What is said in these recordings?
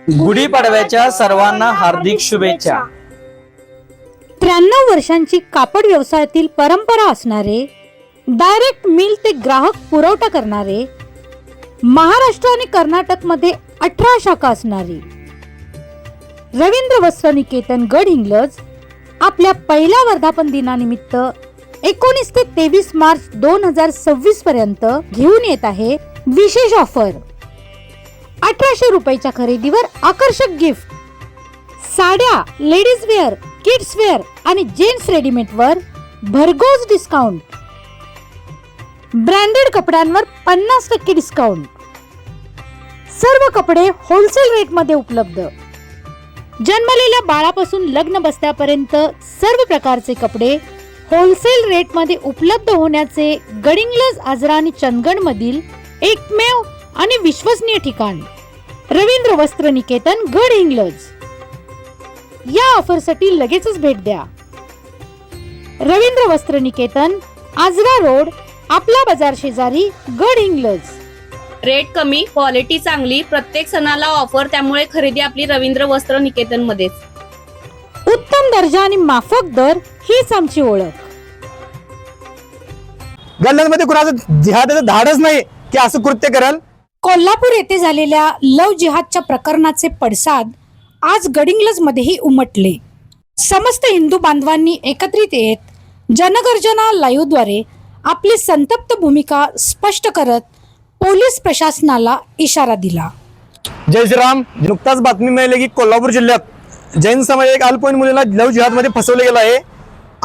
गुढीपाडव्याच्या सर्वांना हार्दिक शुभेच्छा। 93 वर्षांची कापड व्यवसायातील परंपरा असणारे, डायरेक्ट मिल ते ग्राहक पुरवठा करणारे, महाराष्ट्र आणि कर्नाटक मध्ये 18 शाखा असणारी रवींद्र वस्त्र निकेतन गडहिंग्लज आपल्या पहिल्या वर्धापन दिनानिमित्त 19 ते 23 मार्च 2026 पर्यंत घेऊन येत आहे विशेष ऑफर। 1800 रुपयाच्या खरेदीवर आकर्षक गिफ्ट, साड्या, लेडीज वेअर, किड्स वेअर आणि जेंट्स रेडीमेड वर भरघोस डिस्काउंट, ब्रँडेड कपड्यांवर 50% डिस्काउंट, सर्व कपडे होलसेल रेट मध्ये उपलब्ध। जन्मलेल्या बाळापासून लग्न बसत्यापर्यंत सर्व प्रकारचे कपडे होलसेल रेट मध्ये उपलब्ध होण्याचे गडिंग्लज, आजरा आणि चंदगड मधील एकमेव आणि विश्वसनीय ठिकाण रवींद्र वस्त्र निकेतन गडहिंग्लज। या ऑफर साठी लगेचच भेट द्या। रवींद्र वस्त्र निकेतन, आजरा रोड, आपला बाजार शेजारी, गडहिंग्लज। रेट कमी, क्वालिटी चांगली, प्रत्येक सणाला ऑफर, त्यामुळे खरेदी आपली रवींद्र वस्त्र निकेतन मध्येच। उत्तम दर्जा आणि माफक दर हीच आमची ओळख। गल्ल्यांमध्ये कुणाचं जिहादाचं धाडच नाही की असं कृत्य करेल। कोल्हापूर येथे झालेल्या लव जिहादच्या प्रकरणाचे पडसाद आज गडिंग्लज मध्येही उमटले। समस्त हिंदू बांधवांनी एकत्रित येत जनगर्जना लाईव्ह द्वारे आपली संतप्त भूमिका स्पष्ट करत पोलीस प्रशासनाला इशारा दिला। जय श्रीराम। नुकताच बातमी मिळाली की कोल्हापूर जिल्ह्यात जैन समाज एक अल्पवयीन मुलीला लव जिहाद मध्ये फसवले गेलं आहे।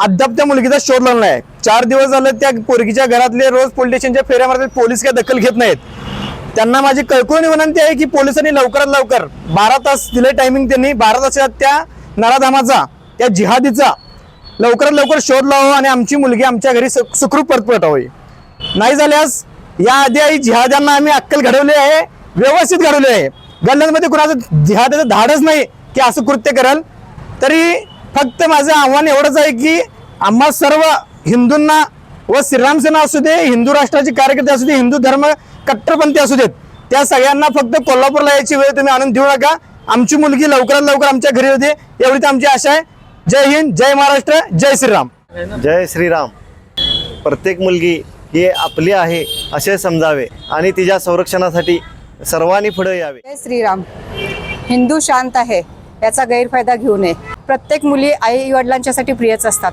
अद्याप त्या मुलगीचा शोध लागला आहे। 4 दिवस झाले त्या पोरगीच्या घरातले रोज पोलीस स्टेशनच्या फेऱ्या मारतात, पोलीस काय दखल घेत नाहीत। त्यांना माझी कळकळून विनंती आहे की पोलिसांनी लवकरात लवकर 12 तास दिले टायमिंग, त्यांनी 12 तासात त्या नराधामाचा, त्या जिहादीचा लवकरात लवकर शोध लावा आणि आमची मुलगी आमच्या घरी सुखरूप परत पाठवावी। नाही झाल्यास या आधी आई जिहाद्यांना आम्ही अक्कल घडवली आहे, व्यवस्थित घडवली आहे। गल्ल्यांमध्ये कुणाचं जिहादाचं धाडच नाही की असं कृत्य करेल। तरी फक्त माझं आव्हान एवढंच आहे की आम्हा सर्व हिंदूंना व श्रीराम सेना असू दे, हिंदू राष्ट्राचे कार्यकर्ते असू दे, हिंदू धर्म कट्टरपंथी असू देत, त्या सगळ्यांना फक्त कोल्हापूरला यायची वेळ तुम्ही आणून देऊ नका। आमची मुलगी लवकरात लवकर आमच्या घरी होते एवढीच आमची आशा आहे। जय हिंद, जय महाराष्ट्र, जय श्रीराम। जय श्रीराम। प्रत्येक मुलगी ही आपली आहे असे समजावे आणि तिच्या संरक्षणासाठी सर्वांनी पुढे यावे। जय श्रीराम। हिंदू शांत आहे याचा गैरफायदा घेऊ नये। प्रत्येक मुली आई वडिलांच्यासाठी प्रियच असतात,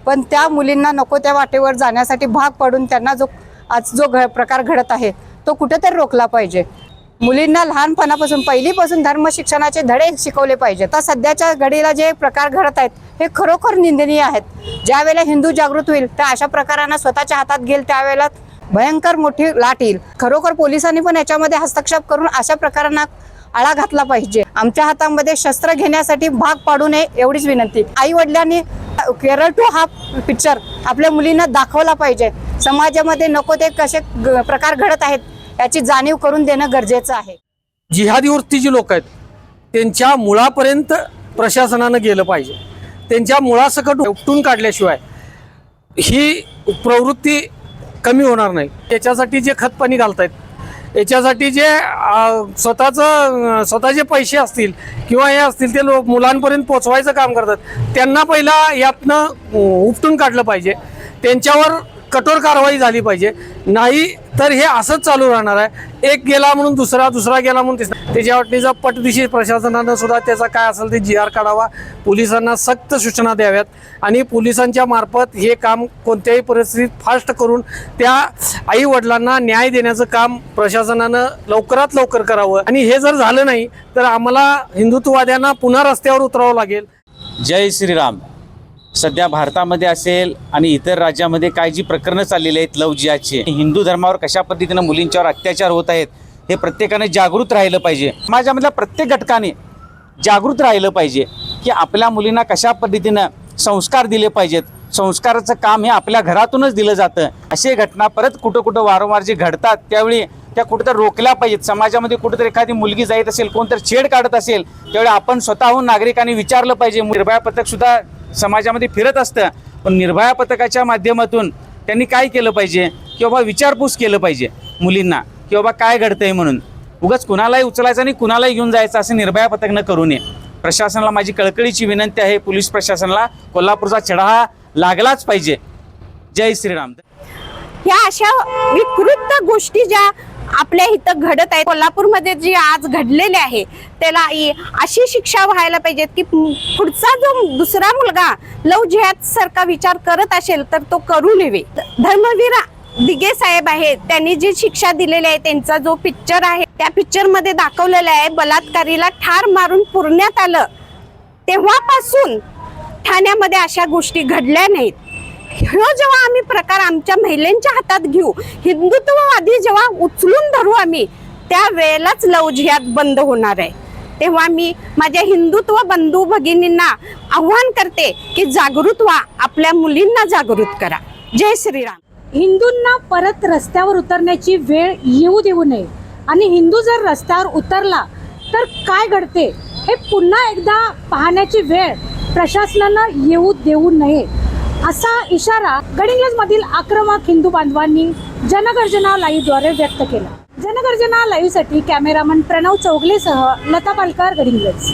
पण त्या मुलींना नको त्या वाटेवर जाण्यासाठी भाग पडून त्यांना जो प्रकार घडत आहे तो कुठेतरी रोखला पाहिजे। मुलींना लहानपणापासून पहिलीपासून धर्म शिक्षणाचे धडे शिकवले पाहिजेत। तर सध्याच्या घडीला जे प्रकार घडत आहेत हे खरोखर निंदनीय आहेत। ज्या वेळेला हिंदू जागृत होईल तर अशा प्रकारांना स्वतःच्या हातात घेईल त्यावेळेला भयंकर मोठी लाट येईल। खरोखर पोलिसांनी पण याच्यामध्ये हस्तक्षेप करून अशा प्रकारांना आळा घातला पाहिजे। आमच्या हातामध्ये शस्त्र घेण्यासाठी भाग पाडू नये एवढीच विनंती। आई वडिलांनी केरळ टू हा पिक्चर आपल्या मुलींना दाखवला पाहिजे। समाजामध्ये नको ते कसे प्रकार घडत आहेत याची जाणीव करून देणं गरजेचं आहे। जिहादी वृत्ती जी लोक आहेत त्यांच्या मुळापर्यंत प्रशासनानं गेलं पाहिजे। त्यांच्या मुळासकट उपटून काढल्याशिवाय ही प्रवृत्ती कमी होणार नाही। याच्यासाठी जे खतपाणी घालतायत, याच्यासाठी जे स्वतःचे पैसे असतील किंवा हे असतील ते लोक मुलांपर्यंत पोचवायचं काम करतात, त्यांना पहिला यातनं उपटून काढलं पाहिजे। त्यांच्यावर कठोर कारवाई झाली पाहिजे। नाही तर हे असंच चालू राहणार आहे। एक गेला म्हणून दुसरा, दुसरा गेला म्हणून तिसरा। त्याच्या वाटणीचा पटदिशी प्रशासनानं सुद्धा त्याचा काय असेल ते GR काढावा, पोलिसांना सक्त सूचना द्याव्यात आणि पोलिसांच्या मार्फत हे काम कोणत्याही परिस्थितीत फास्ट करून त्या आई वडिलांना न्याय देण्याचं काम प्रशासनानं लवकरात लवकर करावं। आणि हे जर झालं नाही तर आम्हाला हिंदुत्ववाद्यांना पुन्हा रस्त्यावर उतरावं लागेल। जय श्रीराम। सध्या भारतामध्ये असेल आणि इतर राज्यामध्ये काय जी प्रकरणं चाललेली आहेत लव जिहादची, हिंदू धर्मावर कशा पद्धतीनं मुलींच्यावर अत्याचार होत आहेत हे प्रत्येकाने जागृत राहिलं पाहिजे। समाजामधल्या प्रत्येक घटकाने जागृत राहिलं पाहिजे की आपल्या मुलींना कशा पद्धतीनं संस्कार दिले पाहिजेत। संस्काराचं काम हे आपल्या घरातूनच दिलं जातं। असे घटना परत कुठं वारंवार जे घडतात त्यावेळी त्या कुठेतरी रोखल्या पाहिजेत। समाजामध्ये कुठेतरी एखादी मुलगी जात असेल, कोणतरी छेड काढत असेल, त्यावेळी आपण स्वतःहून नागरिकांनी विचारलं पाहिजे। निर्भया पथक सुद्धा समाजामध्ये फिरत असतं, पण निर्भया पथकाच्या माध्यमातून त्यांनी काय केलं पाहिजे की बाबा विचारपूस केलं पाहिजे मुलींना की बाबा काय घडतंय म्हणून। उगाच कुणालाही उचलायचं आणि कुणालाही घेऊन जायचं असं निर्भया पथक न करू नये. प्रशासनाला माझी कळकळीची विनंती आहे, पोलीस प्रशासनाला कोल्हापूरचा छडा हा लागलाच पाहिजे. जय श्रीराम. ह्या अशा विकृत गोष्टी ज्या आपल्या इथं घडत आहेत, कोल्हापूरमध्ये जी आज घडलेली आहे त्याला अशी शिक्षा व्हायला पाहिजे की पुढचा जो दुसरा मुलगा लव जिहाद सारखा विचार करत असेल तर तो करू नये. धर्मवीर दिघे साहेब आहेत, त्यांनी जी शिक्षा दिलेली आहे, त्यांचा जो पिक्चर आहे त्या पिक्चर मध्ये दाखवलेला आहे बलात्कारीला ठार मारून पुरण्यात आलं. तेव्हापासून ठाण्यामध्ये अशा गोष्टी घडल्या नाहीत. ह्यो जेव्हा आम्ही प्रकार आमच्या महिलांच्या हातात घेऊ, हिंदुत्ववादी जेव्हा उचलून धरू आम्ही, त्या वेळेलाच लव जिहाद बंद होणार आहे. तेव्हा मी माझ्या हिंदुत्व बंधू भगिनींना आव्हान करते की जागृत व्हा, आपल्या मुलींना जागृत करा. जय श्रीराम. हिंदूंना परत रस्त्यावर उतरण्याची वेळ येऊ देऊ नये आणि हिंदू जर रस्त्यावर उतरला तर काय घडते हे पुन्हा एकदा पाहण्याची वेळ प्रशासनानं येऊ देऊ नये, असा इशारा गडिंग्लजमधील आक्रमक हिंदू बांधवांनी जनगर्जना लाईव्हद्वारे व्यक्त केला. जनगर्जना लाईव्हसाठी कॅमेरामन प्रणव चौगलेसह लता पालकर, गडिंग्लज.